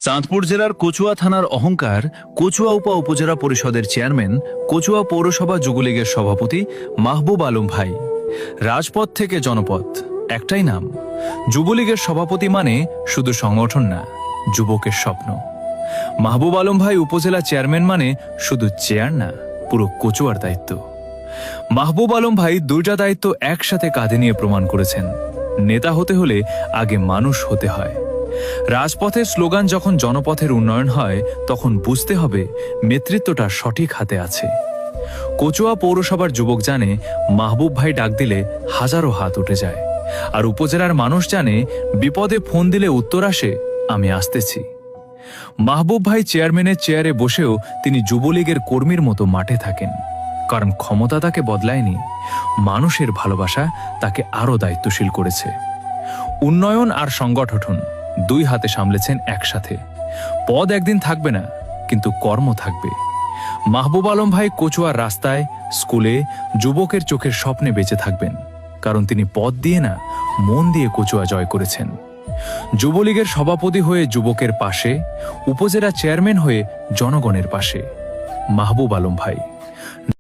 চাঁদপুর জেলার কচুয়া থানার অহংকার কচুয়া উপজেলা পরিষদের চেয়ারম্যান, কচুয়া পৌরসভা যুবলীগের সভাপতি মাহবুব আলম ভাই। রাজপথ থেকে জনপথ, একটাই নাম। যুবলীগের সভাপতি মানে শুধু সংগঠন না, যুবকের স্বপ্ন। মাহবুব আলম ভাই উপজেলা চেয়ারম্যান মানে শুধু চেয়ার না, পুরো কচুয়ার দায়িত্ব। মাহবুব আলম ভাই দুইটা দায়িত্ব একসাথে কাঁধে নিয়ে প্রমাণ করেছেন। নেতা হতে হলে আগে মানুষ হতে হয়। রাজপথের স্লোগান যখন জনপথের উন্নয়ন হয়, তখন বুঝতে হবে নেতৃত্বটা সঠিক হাতে আছে। কচুয়া পৌরসভার যুবক জানে মাহবুব ভাই ডাক দিলে হাজারো হাত উঠে যায়, আর উপজেলার মানুষ জানে বিপদে ফোন দিলে উত্তর আসে, আমি আসতেছি। মাহবুব ভাই চেয়ারম্যানের চেয়ারে বসেও তিনি যুবলীগের কর্মীর মতো মাঠে থাকেন, কারণ ক্ষমতা তাকে বদলায়নি, মানুষের ভালোবাসা তাকে আরো দায়িত্বশীল করেছে। উন্নয়ন আর সংগঠন দুই হাতে সামলেছেন একসাথে। পদ একদিন থাকবে না, কিন্তু কর্ম থাকবে। মাহবুব আলম ভাই কচুয়ার রাস্তায়, স্কুলে, যুবকের চোখের স্বপ্নে বেঁচে থাকবেন, কারণ তিনি পদ দিয়ে না, মন দিয়ে কচুয়া জয় করেছেন। যুবলীগের সভাপতি হয়ে যুবকের পাশে, উপজেলা চেয়ারম্যান হয়ে জনগণের পাশে। মাহবুব আলম ভাই।